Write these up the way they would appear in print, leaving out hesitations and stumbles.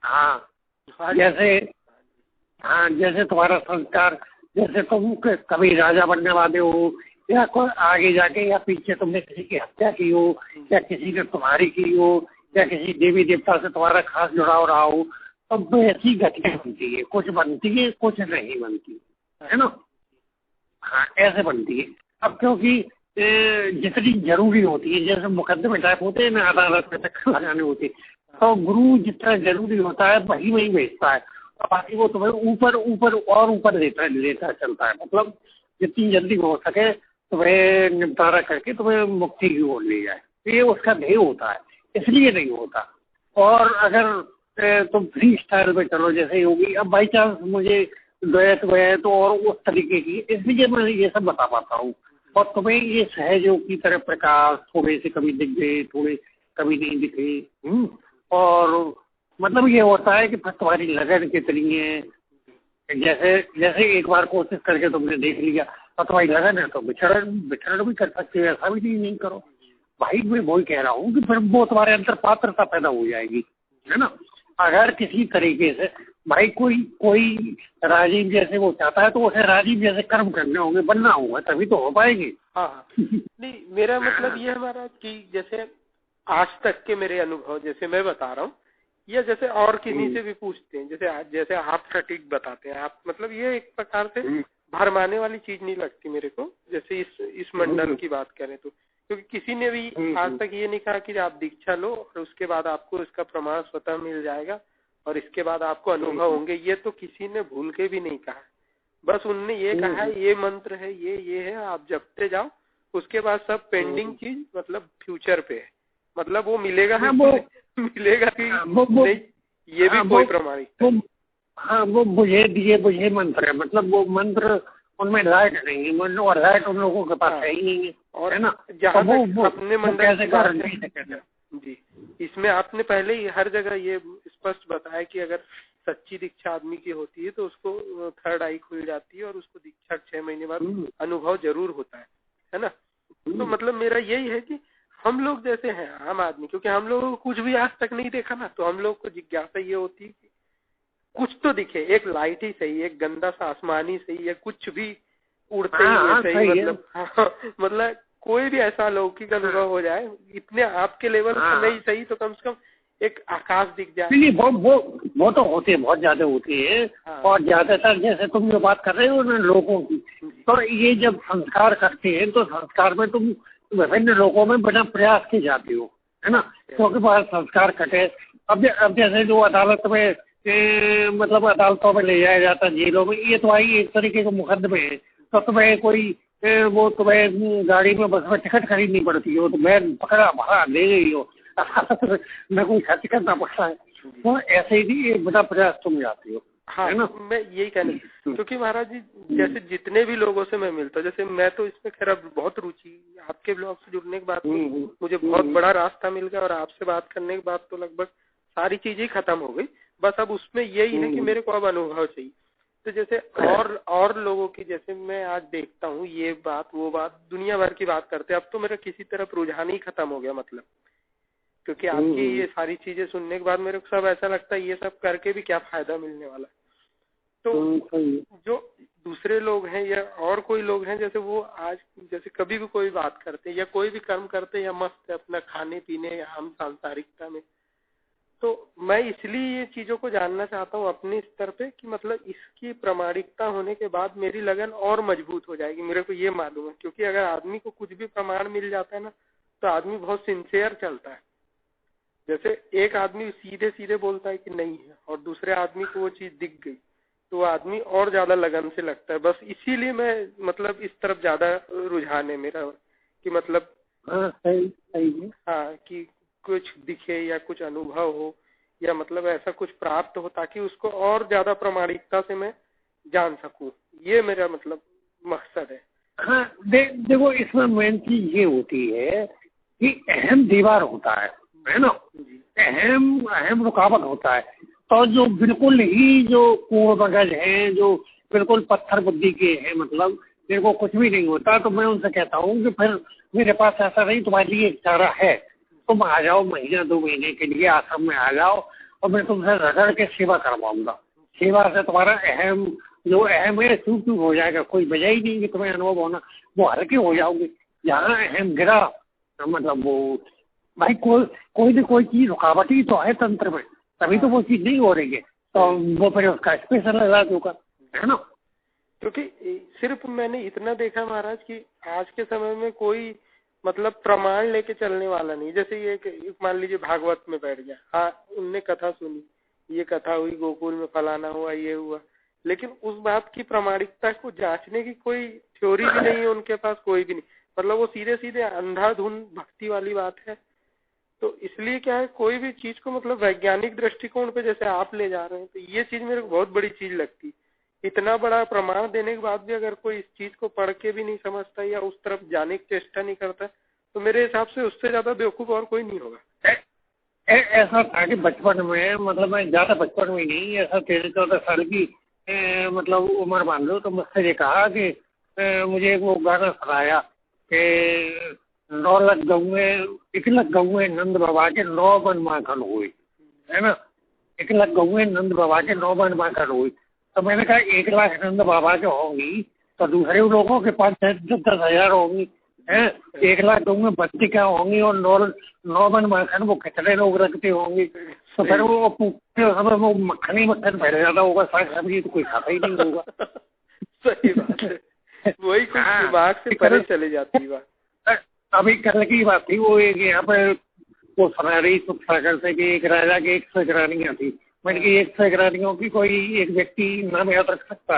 हाँ हाँ जैसे, हाँ जैसे तुम्हारा संस्कार, जैसे तुम कभी राजा बनने वाले हो, या कोई आगे जाके या पीछे तुमने किसी की हत्या की हो, या किसी ने तुम्हारी की हो, या किसी देवी देवता से तुम्हारा खास जुड़ाव रहा हो, तो ऐसी घटना बनती है, कुछ बनती है कुछ नहीं बनती है ना। हाँ ऐसे बनती है। अब क्योंकि जितनी जरूरी होती है, जैसे मुकदमे टाइप होते हैं ना, अदालत में चक्कर लगाने होते हैं, तो गुरु जितना जरूरी होता है वही वही भेजता है, और बाकी वो तुम्हें ऊपर ऊपर और ऊपर लेता लेता चलता है। मतलब जितनी जल्दी हो सके तुम्हें निपटारा करके तुम्हें मुक्ति की ओर ले जाए, तो ये उसका ध्येय होता है, इसलिए नहीं होता। और अगर तुम फ्री स्टाइल में चलो जैसे होगी, अब बाई चांस मुझे द्वैत वैत और उस तरीके की, इसलिए मैं ये सब बता पाता हूँ। और तुम्हें ये सहजों की तरह प्रकाश थोड़े से कभी दिख गए, थोड़े कभी नहीं दिखे। और मतलब ये होता है कि फिर तुम्हारी लगन कितनी है। जैसे जैसे एक बार कोशिश करके तुमने देख लिया और तुम्हारी लगन है तो बिछड़ भी कर सकते हो, ऐसा भी नहीं करो भाई। मैं वही कह रहा हूँ कि फिर वो तुम्हारे अंदर पात्रता पैदा हो जाएगी, है ना। अगर किसी तरीके से भाई कोई कोई राजीव जैसे वो चाहता है, तो उसे राजीव जैसे कर्म करने होंगे, बनना होगा, तभी तो हो पाएंगे। हाँ नहीं, मेरा मतलब ये है महाराज कि जैसे आज तक के मेरे अनुभव जैसे मैं बता रहा हूँ, या जैसे और किसी से भी पूछते हैं, जैसे आप सटीक बताते हैं आप, मतलब ये एक प्रकार से भरमाने वाली चीज नहीं लगती मेरे को। जैसे इस मंडल की बात करें तो, क्योंकि किसी ने भी आज तक ये नहीं कहा कि आप दीक्षा लो और उसके बाद आपको इसका प्रमाण स्वतः मिल जाएगा और इसके बाद आपको अनुभव होंगे, ये तो किसी ने भूल के भी नहीं कहा। बस उनने ये कहा है ये मंत्र है, ये है, आप जपते जाओ, उसके बाद सब पेंडिंग चीज मतलब फ्यूचर पे है, मतलब वो मिलेगा मिलेगा कि नहीं, ये भी कोई प्रमाणिक। हाँ वो बुझे मंत्र है, मतलब वो मंत्र उनमें लाइट नहीं है, और लाइट उन लोगों के पास है ही नहीं है, और है ना। जहाँ वो अपने मंडल कैसे कर नहीं सकते जी। इसमें आपने पहले ही हर जगह ये स्पष्ट बताया कि अगर सच्ची दीक्षा आदमी की होती है तो उसको थर्ड आई खुल जाती है और उसको दीक्षा 6 महीने बाद अनुभव जरूर होता है ना। तो मतलब मेरा यही है कि हम लोग जैसे हैं आम आदमी, क्योंकि हम लोगों को कुछ भी आज तक नहीं देखा ना, तो हम लोग को जिज्ञासा ये होती है कि कुछ तो दिखे, एक लाइट ही सही, एक गंदा सा आसमान ही सही, या कुछ भी उड़ते ही सही, मतलब मतलब कोई भी ऐसा अलौकिक अनुभव हो जाए, इतने आपके लेवल पे नहीं सही तो कम से कम एक आकाश दिख जाए। नहीं, वो तो होते हैं, बहुत ज्यादा होते हैं। और ज्यादातर जैसे तुम जो बात कर रहे हो ना लोगों की, तो ये जब संस्कार करते हैं तो संस्कार में तुम विभिन्न लोगों में बिना प्रयास के जाते हो, है ना, क्योंकि बहुत संस्कार कटे। अब जैसे जो अदालत में मतलब अदालतों में ले जाया जाता है, जेलों में, ये तो भाई एक तरीके के मुकदमे है। तो तुम्हें कोई वो तुम्हें गाड़ी में बस में टिकट खरीदनी पड़ती हो, तो मैं पकड़ा भरा ले गई हो मैं कोई खर्च करना पड़ता है, तो ऐसे ही बिना प्रयास तुम जाती हो। हाँ है ना, मैं यही कहना, क्योंकि महाराज जी जैसे जितने भी लोगों से मैं मिलता हूँ, जैसे मैं तो इसमें खैर बहुत रुचि, आपके ब्लॉग से जुड़ने के बाद मुझे बहुत बड़ा रास्ता मिल गया, और आपसे बात करने के बाद तो लगभग सारी चीजें खत्म हो गई। बस अब उसमें यही है कि मेरे को अब अनुभव चाहिए। तो जैसे और लोगों की, जैसे मैं आज देखता हूँ ये बात वो बात दुनिया भर की बात करते हैं, अब तो मेरा किसी तरफ रुझान ही खत्म हो गया, मतलब क्योंकि आपकी ये सारी चीजें सुनने के बाद मेरे को सब ऐसा लगता है ये सब करके भी क्या फायदा मिलने वाला। तो जो दूसरे लोग हैं या और कोई लोग हैं, जैसे वो आज जैसे कभी भी कोई बात करते हैं या कोई भी कर्म करते हैं या मस्त है अपना खाने पीने या हम सांसारिकता में, तो मैं इसलिए ये चीजों को जानना चाहता हूँ अपने स्तर पे कि मतलब इसकी प्रामाणिकता होने के बाद मेरी लगन और मजबूत हो जाएगी, मेरे को ये मालूम है। क्योंकि अगर आदमी को कुछ भी प्रमाण मिल जाता है ना, तो आदमी बहुत सिंसियर चलता है। जैसे एक आदमी सीधे सीधे बोलता है कि नहीं है और दूसरे आदमी को वो चीज दिख गई, तो वो आदमी और ज्यादा लगन से लगता है। बस इसीलिए मैं मतलब इस तरफ ज्यादा रुझान है मेरा कि मतलब हाँ कि कुछ दिखे या कुछ अनुभव हो या मतलब ऐसा कुछ प्राप्त हो, ताकि उसको और ज्यादा प्रामाणिकता से मैं जान सकूं। ये मेरा मतलब मकसद है। हाँ देखो इसमें मेन चीज ये होती है कि अहम दीवार होता है ना, अहम रुकावट होता है। तो जो बिल्कुल ही जो कूड़ मगज है, जो बिल्कुल पत्थर बुद्धि के हैं, मतलब जिनको कुछ भी नहीं होता, तो मैं उनसे कहता हूँ कि फिर मेरे पास ऐसा नहीं, तुम्हारे लिए एक चारा है, तुम आ जाओ महीना 2 महीने के लिए आश्रम में आ जाओ और मैं तुमसे रगड़ के सेवा करवाऊंगा। सेवा से तुम्हारा अहम जो अहम है चूक चूक हो जाएगा, कोई वजह ही नहीं कि तुम्हें अनुभव होना, वो हल्के हो जाओगे। जहाँ अहम गिरा मतलब वो भाई कोई भी कोई चीज रुकावट ही तो है तंत्र में, तभी तो वो चीज नहीं हो रही है, तो वो फिर उसका स्पेशल इलाज होगा, है ना। क्योंकि सिर्फ मैंने इतना देखा महाराज कि आज के समय में कोई मतलब प्रमाण लेके चलने वाला नहीं। जैसे ये मान लीजिए भागवत में बैठ गया, हाँ उनने कथा सुनी, ये कथा हुई गोकुल में, फलाना हुआ, ये हुआ, लेकिन उस बात की प्रामाणिकता को जांचने की कोई थ्योरी भी नहीं है उनके पास, कोई भी नहीं। मतलब वो सीधे सीधे अंधाधुंध भक्ति वाली बात है। तो इसलिए क्या है, कोई भी चीज को मतलब वैज्ञानिक दृष्टिकोण पे जैसे आप ले जा रहे हैं, तो ये चीज मेरे को बहुत बड़ी चीज लगती। इतना बड़ा प्रमाण देने के बाद भी अगर कोई इस चीज को पढ़ के भी नहीं समझता या उस तरफ जाने की चेष्टा नहीं करता, तो मेरे हिसाब से उससे ज्यादा बेवकूफ और कोई नहीं होगा। ऐसा था कि बचपन में, मतलब मैं ज्यादा बचपन में नहीं, ऐसा 13-14 साल की मतलब उम्र मान लो, तो मुझसे ये कहा कि मुझे वो गाना सुनाया कि 9 लाख गौए 1 लाख गौए नंद बाबा के 9 बन माखन हुए, है ना। 1 लाख गौए नंद बाबा के 9 बन माखन हुई। तो मैंने कहा 1 लाख नंद बाबा के होंगी तो दूसरे लोगों के पास 10,000 होंगी, है। 1 लाख गौए बच्ची क्या होंगी और 9 बन माखन वो कितने लोग रखते होंगे। तो फिर वो मक्खनी मक्खन बैठ जाता होगा, साग सब्जी तो कोई खाता ही नहीं होगा। सही बात है, वही कुछ दिमाग से परे चले जाती बात। अभी कल की बात थी, वो एक यहाँ पे वो सुना रही सुख सागर से कि एक राजा की 100 रानियां थी। मैंने कहा 100 रानियों की कोई एक व्यक्ति नाम याद रख सकता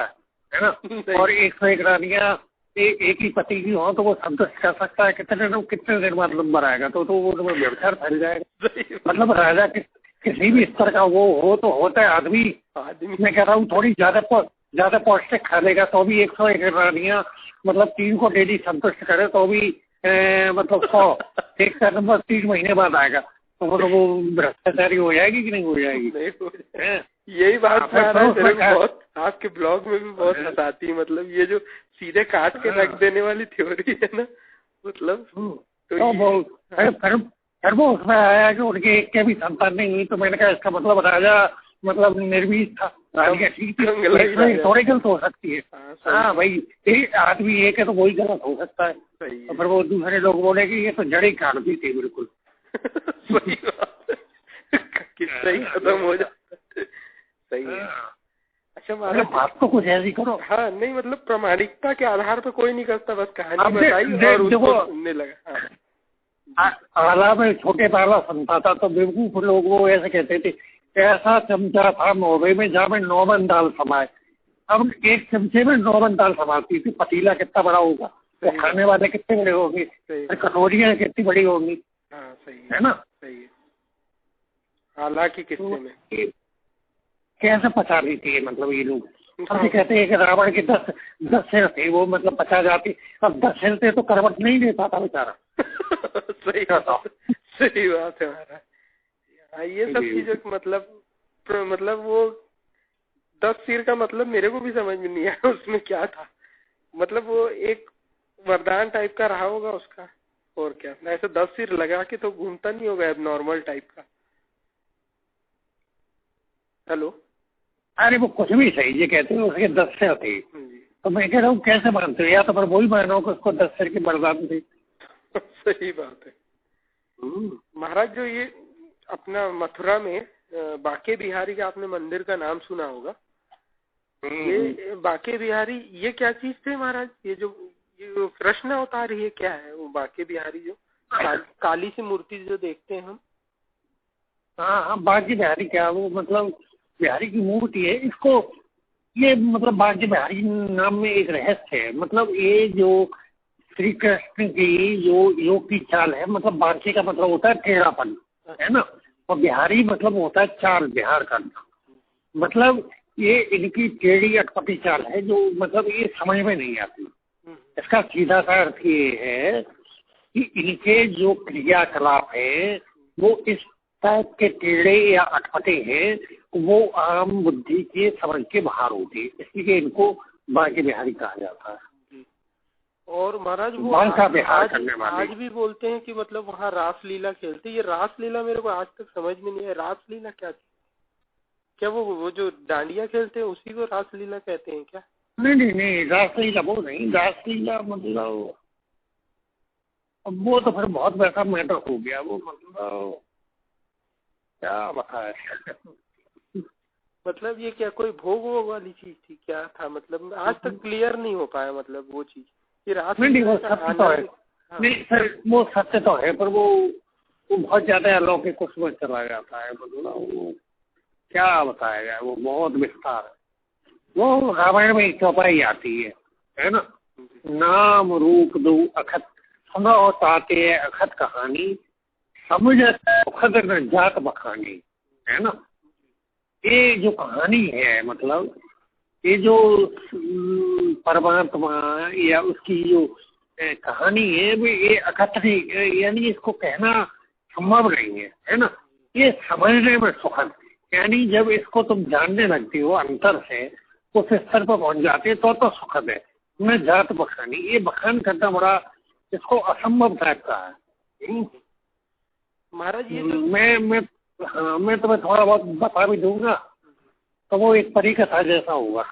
है ना। और 101 रानियां एक ही पति की हो तो वो संतुष्ट कर सकता है, कितने दिन बाद नंबर आएगा, तो वो व्यवचार फैल जाएगा। मतलब राजा किसी भी स्तर का वो हो तो होता है आदमी। मैं कह रहा हूँ थोड़ी ज्यादा पौष्टिक खा लेगा तो भी 101 रानियां मतलब 3 को डेली संतुष्ट करे तो भी मतलब 100 एक का नंबर 3 महीने बाद आएगा, तो वो भ्रष्टाचारी हो जाएगी कि नहीं हो जाएगी। यही बात बहुत आपके ब्लॉग में भी बहुत हंसाती है। मतलब ये जो सीधे काट के रख देने वाली थ्योरी है ना, मतलब फिर वो उसमें आया कि उनके एक के भी संतान नहीं हुई, तो मैंने कहा इसका मतलब राजा मतलब निर्वीर था, रानियां ठीक थी, थोड़ी गलत हो सकती है। हाँ भाई, एक आदमी एक है तो वही गलत हो सकता है। तो फिर वो दूसरे लोग बोले कि ये तो जड़ ही काटती थी बिल्कुल। सही बात है, किस्सा ही खत्म हो जाता है। सही है। अच्छा बात तो कुछ ऐसी करो। हाँ नहीं, मतलब प्रामाणिकता के आधार पर कोई नहीं करता, बस कहानी बताई और उसको सुनने लगा। आला में छोटे पाला सुनता था तो बेवकूफ लोग वो ऐसे कहते थे, ऐसा चमचा था मोहबे में जहाँ में 9 बन दाल समाए। अब एक चमचे में 9 बन दाल समाती थी, पतीला कितना बड़ा होगा, तो खाने वाले कितने बड़े होंगे, कटोरियाँ कितनी बड़ी होंगी, है ना। सही है। हालांकि किस्से में कैसे पचा रही थी मतलब ये लोग। अब कहते हैं कि रावण के 10 सिर थे, वो मतलब पचा जाती। अब 10 सिर थे तो करवट नहीं देता था बेचारा। सही बात है हमारा। ये सब चीजें मतलब वो 10 सिर का मतलब मेरे को भी समझ में नहीं आया उसमें क्या था। मतलब वो एक वरदान टाइप का रहा होगा उसका, और क्या। ऐसे 10 सिर लगा के तो घूमता नहीं होगा अब नॉर्मल टाइप का। हेलो, अरे वो कुछ भी सही, ये कहते हैं उसके 10 सिर थे, तो मैं कह रहा हूँ कैसे मानते हो, या तो पर वही मानो कि उसको 10 सिर की वरदान थे। सही बात है महाराज। जो ये अपना मथुरा में बाके बिहारी का आपने मंदिर का नाम सुना होगा। ये बाके बिहारी ये क्या चीज थे महाराज? ये जो कृष्ण अवतार ये क्या है वो बाके बिहारी जो काली सी मूर्ति जो देखते हैं हम? हाँ, बाके बिहारी क्या, वो मतलब बिहारी की मूर्ति है। इसको ये मतलब बाके बिहारी नाम में एक रहस्य है। मतलब ये जो श्री कृष्ण की जो योग की चाल है, मतलब बाके का मतलब होता है टेढ़ापन, है ना, और बिहारी मतलब होता है चाल, बिहार करना। मतलब ये इनकी टेढ़ी अटपटी चाल है जो मतलब ये समझ में नहीं आती। इसका सीधा सा अर्थ ये है कि इनके जो क्रियाकलाप है वो इस टाइप के टेढ़े या अटपटे हैं, वो आम बुद्धि के समझ के बाहर होते हैं, इसलिए इनको बाके बिहारी कहा जाता है। और महाराज वो आज भी बोलते हैं कि मतलब वहाँ रासलीला खेलते। ये रासलीला मेरे को आज तक समझ में नहीं है, रासलीला क्या थी? क्या वो जो डांडिया खेलते हैं उसी को रासलीला कहते हैं क्या? नहीं, रासलीला वो नहीं, रासलीला मतलब अब वो तो फिर बहुत वैसा मैटर हो गया, वो मतलब क्या बताए। मतलब ये क्या कोई भोग वोग वाली चीज थी, क्या था? मतलब आज तक क्लियर नहीं हो पाया मतलब वो चीज, ये नहीं, वो सत्य तो है। हाँ। नहीं सर, वो सत्य तो है, पर वो बहुत ज्यादा अलौकिक उसमें चला जाता है, मतलब वो क्या बताया जाए, वो बहुत विस्तार है। वो रामायण में एक चौपाई आती है ना, नाम रूप दो अखत सुनो ताते अखत कहानी समझ सुखद न जात बखानी, है ना। ये जो कहानी है, मतलब ये जो परमात्मा या उसकी जो कहानी है, वो ये अकथनीय, यानी इसको कहना संभव नहीं है ना। ये समझने में सुखद, यानी जब इसको तुम जानने लगती हो अंतर से, उस स्तर पर पहुंच जाते तो सुखद है। न जात बखानी, ये बखान करना बड़ा इसको असंभव टाइप का है। महाराज ये मैं तुम्हें थोड़ा बहुत बता भी दूंगा तो वो एक परी कथा जैसा होगा।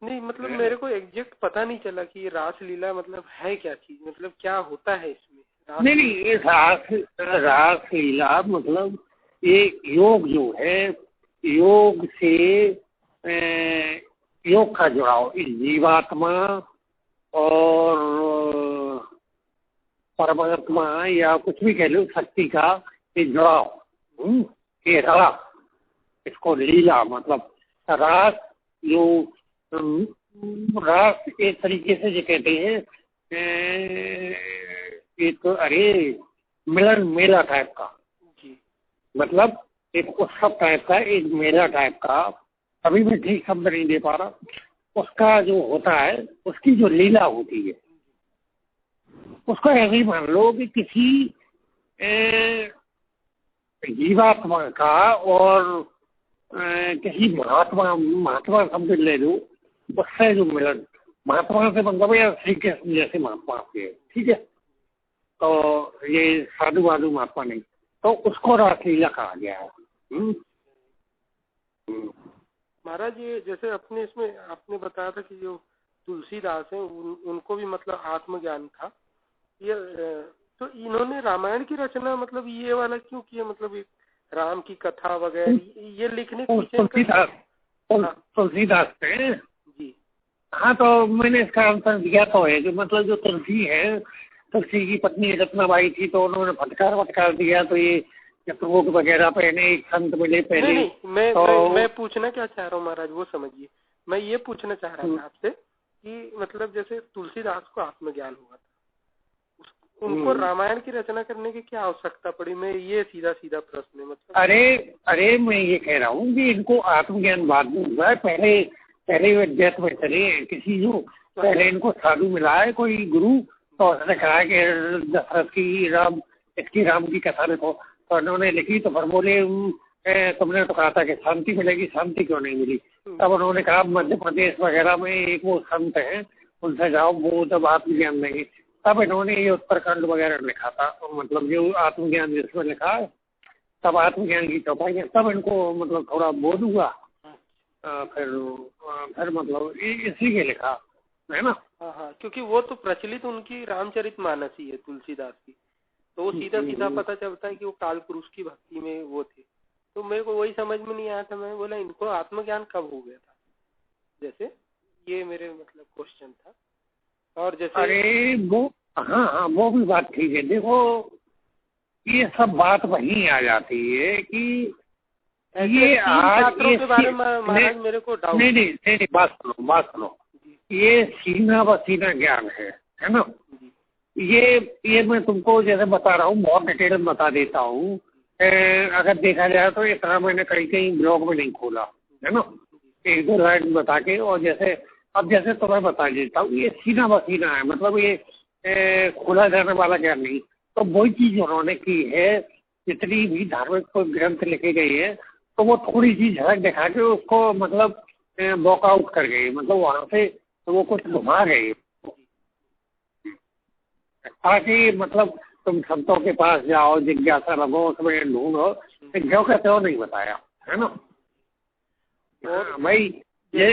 नहीं मतलब मेरे को एग्जैक्ट पता नहीं चला कि ये रासलीला मतलब है क्या चीज, मतलब क्या होता है इसमें। नहीं, ये रासलीला मतलब ये योग जो है, योग से योग का जुड़ाव, इस जीवात्मा और परमात्मा या कुछ भी कह लो, शक्ति का ये जुड़ाव, ये रास, इसको लीला मतलब रास। जो रास एक तरीके से जो कहते हैं एक अरे मिलन मेला टाइप का, मतलब एक उत्सव टाइप का, एक मेला टाइप का, अभी मैं ठीक शब्द नहीं दे पा रहा, उसका जो होता है, उसकी जो लीला होती है, उसको ऐसे ही मान लो कि किसी जीवात्मा का और किसी महात्मा शब्द ले लो, उससे जो मिलन, महात्मा से मतलब या श्री कृष्ण जैसे महात्मा के, ठीक है, तो ये साधु वाधु महात्मा नहीं, तो उसको रासलीला कहा गया है। महाराज ये जैसे अपने इसमें आपने बताया था कि जो तुलसीदास हैं उनको भी मतलब आत्मज्ञान था, ये तो इन्होंने रामायण की रचना मतलब ये वाला क्यों किया, मतलब एक राम की कथा वगैरह ये लिखने की तुलसीदास पे जी। हाँ, तो मैंने इसका आंसर दिया तो है कि मतलब जो तुलसी है, तुलसी की पत्नी रत्नाबाई थी, तो उन्होंने फटकार दिया, तो ये चतुर्मुख वगैरह पहने एक संत मिले पहले। नहीं, मैं पूछना क्या चाह रहा हूँ महाराज, वो समझिए, मैं ये पूछना चाह रहा था आपसे कि मतलब जैसे तुलसीदास को आत्मज्ञान हुआ था, उनको रामायण की रचना करने की क्या आवश्यकता पड़ी? मैं ये सीधा प्रश्न है मतलब। अरे मैं ये कह रहा हूँ कि इनको आत्मज्ञान बाद में हुआ है, पहले वे डेथ में चले किसी जो पहले इनको साधु मिला है कोई गुरु, तो उसने कहा कि दशरथ की राम की कथा देखो, तो उन्होंने लिखी, तो फिर बोले तुमने तो कहा था कि शांति मिलेगी, शांति क्यों नहीं मिली? तब उन्होंने कहा मध्य प्रदेश वगैरह में एक वो संत है, उनसे जाओ, वो तब आत्मज्ञान देंगे। तब इन्होंने ये उत्तरकांड वगैरह लिखा था, मतलब जो आत्मज्ञान जिसमें लिखा है, तब आत्मज्ञान की चौपाई है, तब इनको मतलब थोड़ा बोध हुआ, फिर मतलब इसी के लिखा है ना। हाँ, क्योंकि वो तो प्रचलित उनकी रामचरितमानस ही है तुलसीदास की, तो वो सीधा पता चलता है कि वो काल पुरुष की भक्ति में वो थे। तो मेरे को वही समझ में नहीं आया था, मैं बोला इनको आत्मज्ञान कब हो गया था, जैसे ये मेरे मतलब क्वेश्चन था। और जैसे अरे वो हाँ, वो भी बात ठीक है। देखो ये सब बात वहीं आ जाती है कि ये आज के बारे में महाराज मेरे को डाउट नहीं, बात सुनो, ये सीना बसीना ज्ञान है ना। ये मैं तुमको जैसे बता रहा हूँ, बहुत डिटेल में बता देता हूँ। अगर देखा जाए तो इतना मैंने कहीं ब्लॉग में नहीं खोला, है ना, एक दो लाइन बता के, और जैसे तुम्हें बता देता हूँ, ये सीना बसीना है, मतलब ये खोला जाने वाला ज्ञान नहीं। तो वही चीज उन्होंने की है, जितनी भी धार्मिक ग्रंथ लिखे गए हैं, तो वो थोड़ी सी झलक दिखा के उसको मतलब वॉकआउट कर गए, मतलब वहां से तो वो कुछ घुमा गए, ताकि मतलब तुम संतों के पास जाओ, जिज्ञासा रखो, उसमें ढूंढो, क्यों कहते हो नहीं बताया, है ना। हाँ भाई ये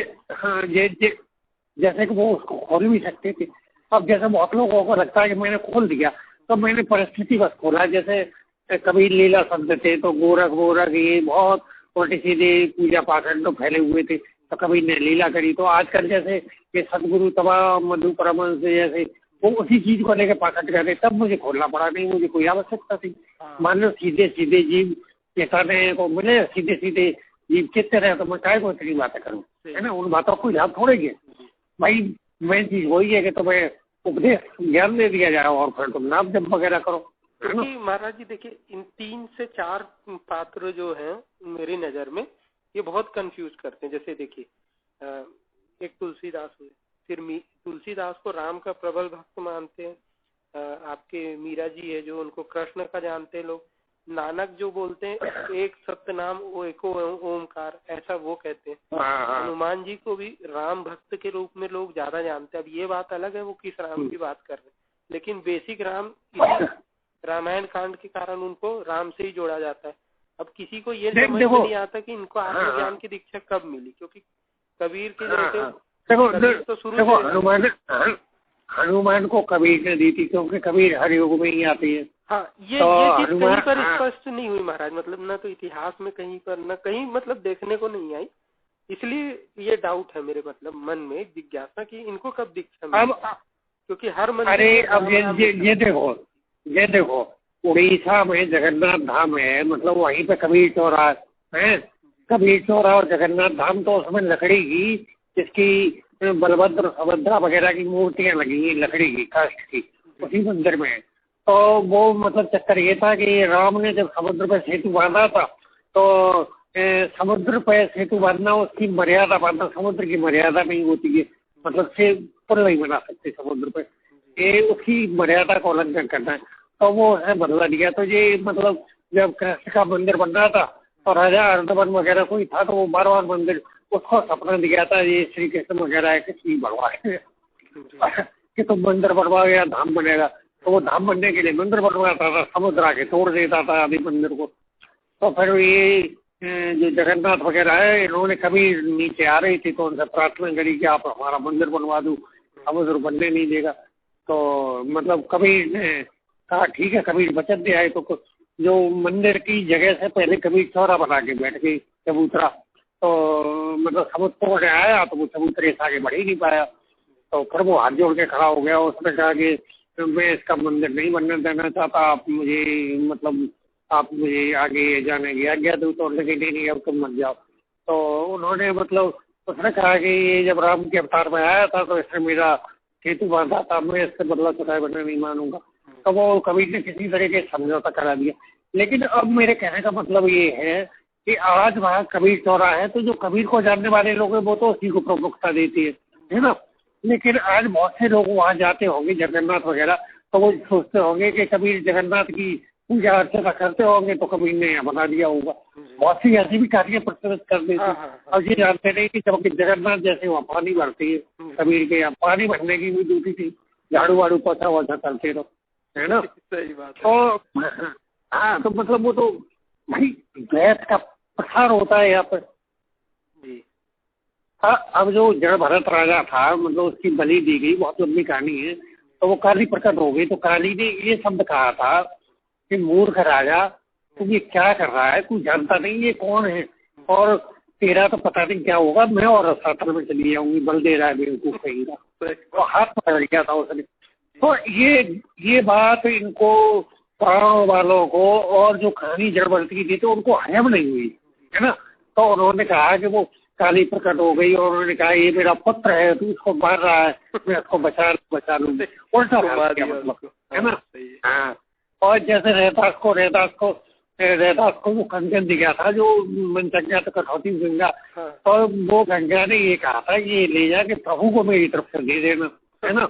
जैसे कि वो उसको खोल भी सकते थे। अब जैसे बहुत लोगों को लगता है कि मैंने खोल दिया, तो मैंने परिस्थिति बस खोला। जैसे कबीर लीला शब्द थे तो गोरख ये बहुत उल्टी सीधे पूजा पाखंड तो फैले हुए थे, तो कबीर ने लीला करी। तो आजकल जैसे ये सदगुरु तबा मधु परमहंस जैसे वो उसी चीज को लेकर पाखंड कर रहे, तब मुझे खोलना पड़ा, नहीं मुझे कोई आवश्यकता थी। मान लो सीधे सीधे जीव चेताने को मिले, सीधे सीधे जीव चेतते रहे, तो मैं काय को इतनी बातें करूँ, है ना। उन बातों को याद थोड़े भाई, मेन चीज वही है कि तुम्हें उपदेश ज्ञान दे दिया जाए और फिर तुम नाम जप वगैरह करो। क्योंकि महाराज जी देखिए, इन 3 से 4 पात्र जो हैं मेरी नजर में, ये बहुत कंफ्यूज करते हैं। जैसे देखिए, एक तुलसीदास हुए, फिर तुलसीदास को राम का प्रबल भक्त मानते हैं, आपके मीरा जी है जो उनको कृष्ण का जानते हैं लोग, नानक जो बोलते हैं एक सत्य नाम वो एको ओमकार, ऐसा वो कहते हैं। हनुमान जी को भी राम भक्त के रूप में लोग ज्यादा जानते हैं। अब ये बात अलग है वो किस राम की बात कर रहे हैं, लेकिन बेसिक राम इसी रामायण कांड के कारण उनको राम से ही जोड़ा जाता है। अब किसी को ये समझ में नहीं आता कि इनको आत्मज्ञान की दीक्षा कब मिली, क्योंकि कबीर के जैसे तो शुरू हनुमान को कबीर ने दी थी, क्योंकि कबीर हर युग में ही आती है। हाँ, ये चीज कहीं पर स्पष्ट नहीं हुई महाराज, मतलब न तो इतिहास में कहीं पर न कहीं मतलब देखने को नहीं आई, इसलिए ये डाउट है मेरे मतलब मन में जिज्ञासा कि इनको कब दीक्षा मिली, क्योंकि हर मंदिर। अरे अब ये देखो उड़ीसा में जगन्नाथ धाम है, मतलब वहीं पे कबीर चौराहा है। कबीर चौराहा और जगन्नाथ धाम, तो उसमें लकड़ी की जिसकी बलभद्र सुभद्रा वगैरह की मूर्तियां लगी हैं, लकड़ी की काष्ठ की, उसी मंदिर में। तो वो मतलब चक्कर ये था कि राम ने जब समुद्र पे सेतु बांधा था, तो समुद्र पे सेतु बांधना उसकी मर्यादा, बांधना समुद्र की मर्यादा नहीं होती है, मतलब से पुल नहीं बना सकते समुद्र पे, ये उसकी मर्यादा को उल्लंघन करना है। तो वो है बदला दिया। तो ये मतलब जब कृष्ण का मंदिर बन रहा था तो राजा अर्धवन वगैरह कोई था, तो वो बार मंदिर उसको सपना दिया था ये श्री कृष्ण वगैरह है कि बनवाए कि तुम मंदिर बनवाओ या धाम बनेगा। तो वो धाम बनने के लिए मंदिर बनवाता था, समुद्र आके तोड़ देता था आदि मंदिर को। तो फिर ये जो जगन्नाथ वगैरह है, इन्होंने कभी नीचे आ रही थी तो उनसे प्रार्थना करी कि आप हमारा मंदिर बनवा दो, समुद्र बनने नहीं देगा। तो मतलब कबीर ने कहा ठीक है, कबीर बचत दे आए। तो जो मंदिर की जगह से पहले कबीर चौरा बना के बैठ गई जब उतरा, तो मतलब समुद्र तोड़ आया तो वो समुद्र से आगे बढ़ ही नहीं पाया। तो फिर वो हाथ जोड़ के खड़ा हो गया, उसने कहा कि मैं इसका मंदिर नहीं बनने देना चाहता, आप मुझे आगे जाने की आज्ञा दो। तो उन्होंने कहा नहीं अब तुम मत जाओ। तो उन्होंने मतलब उसने कहा कि ये जब राम के अवतार में आया था तो इसने मेरा सेतु बांधा था, मैं इससे बदला चुकाए बना नहीं मानूंगा। तो वो कबीर ने किसी तरह के समझौता करा दिया। लेकिन अब मेरे कहने का मतलब ये है कि आज वहाँ कबीर चौराहा है, तो जो कबीर को जानने वाले लोग हैं वो तो उसी को प्रमुखता देती है ना। लेकिन आज बहुत से लोग वहाँ जाते होंगे जगन्नाथ वगैरह, तो वो सोचते होंगे कि कबीर जगन्नाथ की पूजा अर्चना करते होंगे तो कबीर ने यहाँ बना दिया होगा। बहुत सी ऐसी भी कार्य प्रचलित कर देते हैं। अब ये जानते नहीं कि जब जगन्नाथ जैसे वहाँ पानी भरती है, कबीर के यहाँ पानी भरने की भी ड्यूटी थी, झाड़ू वाड़ू पोछा वोछा करते रहो, है ना। सही बात है। तो हाँ, तो मतलब वो तो भाई वैद का प्रसार होता है यहाँ पर। अब जो जड़ भरत राजा था, मतलब उसकी बलि दी गई, बहुत लंबी कहानी है। तो वो काली प्रकट हो गई, तो काली ने ये शब्द कहा था कि मूर्ख राजा तू ये क्या कर रहा है, तू जानता नहीं ये कौन है, और तेरा तो पता नहीं क्या होगा, मैं और साथन में चली जाऊंगी, बल दे रहा है बेवकूफ कहेगा। तो हाथ पकड़ लिया था उसने। तो ये बात इनको पुराणों वालों को और जो कहानी जड़ भरती की थी तो उनको हजम नहीं हुई, है ना। तो उन्होंने कहा कि वो काली प्रकट हो गई और उन्होंने कहा ये मेरा पुत्र है, तू इसको मार रहा है, मैं इसको बचा लूँ, उल्टा मतलब, है ना। हाँ, और जैसे रहदास को वो कंचन दिया था जो मनचंगा तो कठौती गंगा, तो वो गंगा ने ये कहा था कि ये ले जाके प्रभु को मेरी तरफ से दे देना, है ना।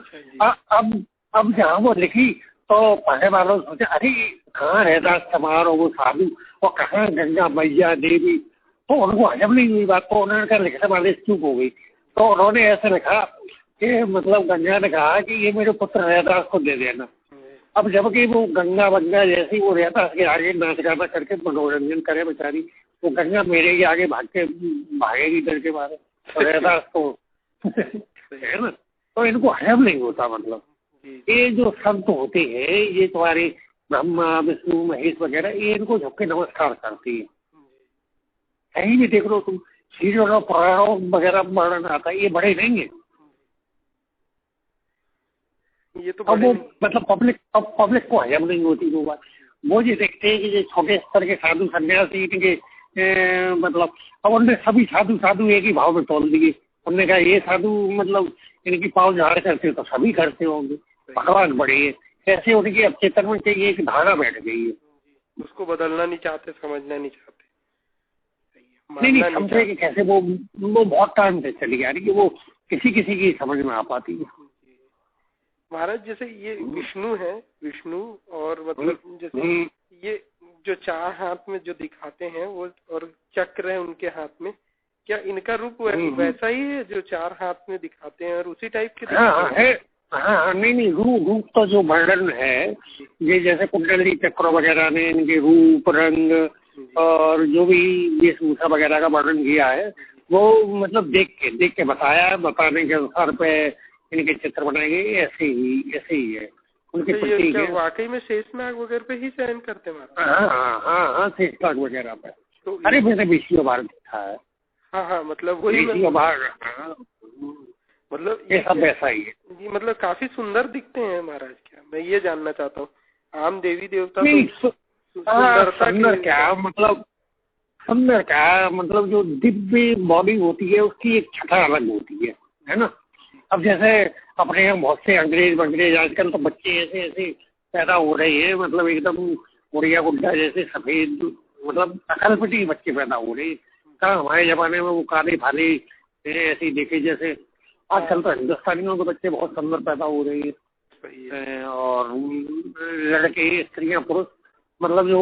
अब जहाँ वो लिखी तो पढ़ने वालों ने सोचा अरे कहाँ रहदास समार वो साधु और कहाँ गंगा मैया देवी, तो उनको हजम नहीं हुई बात। तो उन्होंने कहा लिखने वाले चुप हो गई। तो उन्होंने ऐसे लिखा कि मतलब गंगा ने कहा कि ये मेरे पुत्र रहदास को दे देना। अब जबकि वो गंगा बंगा जैसे ही वो रहता है आगे नाच गाना करके मनोरंजन करे बेचारी, वो गंगा मेरे ही आगे भागेगी डर के मारे, तो रहता तो है ना। तो इनको हजम नहीं होता, मतलब ये जो संत होते हैं ये तुम्हारे ब्रह्मा विष्णु महेश वगैरह, ये इनको झुक के नमस्कार करती है। कहीं भी देख लो तुम, सीरियल पुराणों वगैरह वर्णन आता है, ये बड़े नहीं है। ये तो अब वो मतलब पब्लिक को हजम नहीं होती वो बात। वो ये देखते हैं कि ये छोटे स्तर के साधु सन्यासी इनके मतलब, अब उनने सभी साधु एक ही भाव में तोल दिए। उनने कहा ये साधु मतलब इनकी पाँव झाड़ करते तो सभी करते होंगे, भगवान बड़े है, कैसे उनकी अब चेतन में चाहिए एक धारणा बैठ गई है। उसको बदलना नहीं चाहते, समझना नहीं चाहते। नहीं समझे कि कैसे वो बहुत टाइम से चली आ रही है, वो किसी की समझ में आ पाती है। महाराज जैसे ये विष्णु है, विष्णु और मतलब जैसे ये जो 4 हाथ में जो दिखाते हैं वो, और चक्र है उनके हाथ में, क्या इनका रूप वैसा ही है जो 4 हाथ में दिखाते हैं और उसी टाइप के? हाँ, नहीं रूप तो जो वर्णन है ये जैसे कुंडली चक्र वगैरह ने इनके रूप रंग और जो भी वेशभूषा वगैरह का वर्णन किया है वो मतलब देख के बताया है, बताने के अनुसार पे इनके चित्र बनाए गए, ऐसे ही है उनके प्रतीक है। वाकई में शेषनाग वगैरह पे ही शयन करते हैं? हाँ शेषनाग वगैरह पे। तो अरे मैंने विष्णु बार देखा है। हाँ मतलब वही मतलब ये सब वैसा ही है जी। मतलब काफी सुंदर दिखते हैं महाराज, क्या मैं ये जानना चाहता हूँ। आम देवी देवता सुंदर क्या मतलब जो दिव्य बॉडी होती है उसकी एक छटा अलग होती है ना। अब जैसे अपने यहाँ बहुत से अंग्रेज आजकल तो बच्चे ऐसे पैदा हो रहे हैं, मतलब एकदम गुड़िया गुड्डा जैसे सफेद, मतलब अकलपटी बच्चे पैदा हो रहे हैं। कहाँ हमारे जमाने में वो काले भाले ऐसे देखे जैसे, आजकल तो हिंदुस्तानियों के बच्चे बहुत सुंदर पैदा हो रहे हैं। और लड़के स्त्रियां पुरुष मतलब जो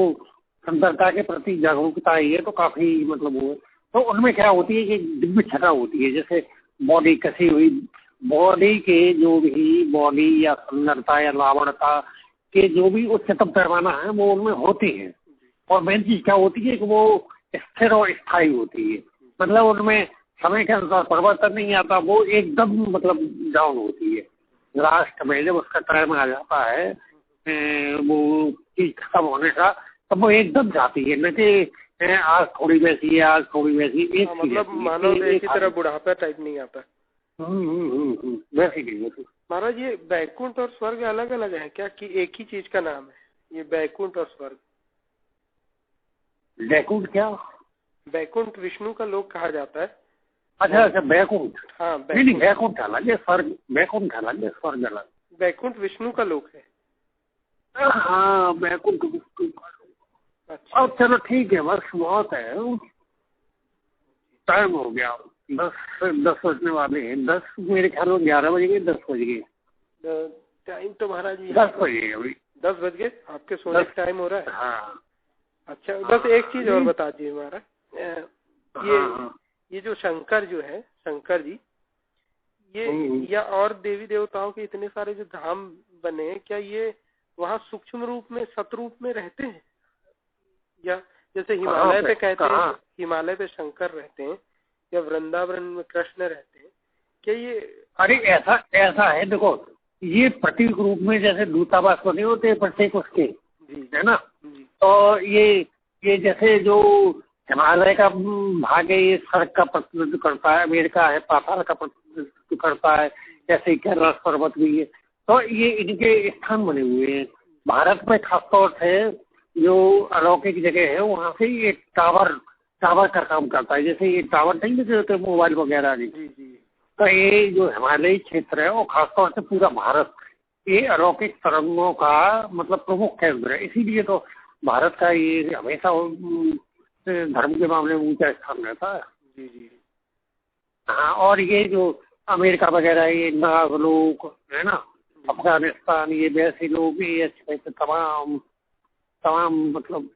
सुंदरता के प्रति जागरूकता है ये तो काफी मतलब वो, तो उनमें क्या होती है कि दिव्य छटा होती है। जैसे बॉडी कसी हुई, बॉडी के जो भी बॉडी या सुंदरता या लावणता के जो भी उच्चतम पैमाना है वो उनमें होती है। और मेन चीज क्या होती है कि वो स्थिर और स्थायी होती है, मतलब उनमें समय के अनुसार परिवर्तन नहीं आता, वो एकदम मतलब डाउन होती है। लास्ट में जब उसका टाइम आ जाता है वो चीज खत्म होने का, तब वो एकदम जाती है, न कि आज थोड़ी वैसी है आज थोड़ी वैसी, एक मतलब मानव देह की तरह बुढ़ापा टाइप नहीं आता। वैसी नहीं होती। महाराज ये बैकुंठ और स्वर्ग अलग अलग है क्या कि एक ही चीज का नाम है ये बैकुंठ और स्वर्ग? बैकुंठ क्या? बैकुंठ विष्णु का लोक कहा जाता है। अच्छा बैकुंठ। हाँ नहीं बैकुंठ अलग है, स्वर्ग बैकुंठ अलग है, स्वर्ग अलग। बैकुंठ विष्णु का लोक है। हाँ बैकुंठ विष्णु का लोक। अच्छा अब चलो ठीक है, बस बहुत है, टाइम हो गया, 10 बजने वाले हैं। 10 मेरे ख्याल में 11 बज गए, 10 बज गए। टाइम तो महाराज 10 बजे अभी 10 बज गए, आपके सोने का टाइम हो रहा है। हाँ अच्छा बस एक चीज और बता दीजिए महाराज, ये जो शंकर जो है, शंकर जी ये या और देवी देवताओं के इतने सारे जो धाम बने, क्या ये वहाँ सूक्ष्म रूप में सतरूप में रहते हैं? या जैसे हिमालय पे कहते हैं हिमालय पे शंकर रहते हैं या वृंदावन में कृष्ण रहते हैं, क्या ये? अरे ऐसा है, देखो ये प्रतीक रूप में जैसे दूतावास बने होते हैं प्रत्येक उसके, है ना। तो ये जैसे जो हिमालय का भाग है ये सड़क का प्रतिनिधित्व करता है, अमेरिका है पाताल का प्रतिनिधित्व करता है, जैसे कैलाश पर्वत भी है। तो ये इनके स्थान बने हुए हैं। भारत में खासतौर से जो अलौकिक जगह है वहाँ से ये टावर का काम करता है। जैसे ये टावर नहीं लगे होते मोबाइल वगैरह की, तो ये जो हिमालयी क्षेत्र है वो खासतौर से पूरा भारत ये अलौकिक तरंगों का मतलब प्रमुख केंद्र है। इसीलिए तो भारत का ये हमेशा धर्म के मामले में ऊंचा स्थान रहता है। हाँ, और ये जो अमेरिका वगैरह ये नागलोक है ना, अफगानिस्तान, ये वैसे लोग ये तमाम मतलब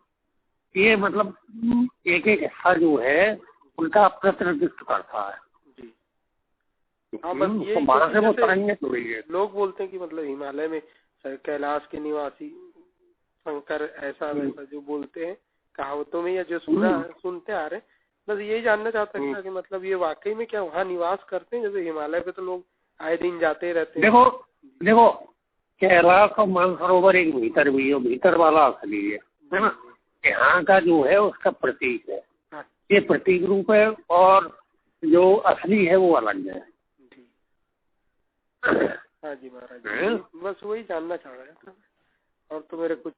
ये मतलब एक हिस्सा जो है उनका प्रतिनिधित्व करता है। हाँ बस ये भारत से वो तरंगे जुड़ी है। लोग बोलते हैं कि मतलब हिमालय में कैलाश के निवासी शंकर ऐसा वैसा जो बोलते हैं कहावतों में या जो सुनते आ रहे हैं, बस यही जानना चाहता था कि मतलब ये वाकई में क्या वहाँ निवास करते हैं? जैसे हिमालय पे तो लोग आए दिन जाते ही रहते हैं। देखो कैलाश और मानसरोवर एक भीतर भी है, भीतर वाला असली है ना। यहाँ का जो है उसका प्रतीक है, ये प्रतीक रूप है, और जो असली है वो अलग है। हाँ जी महाराज, बस वही जानना चाह रहा था, और तो मेरे कुछ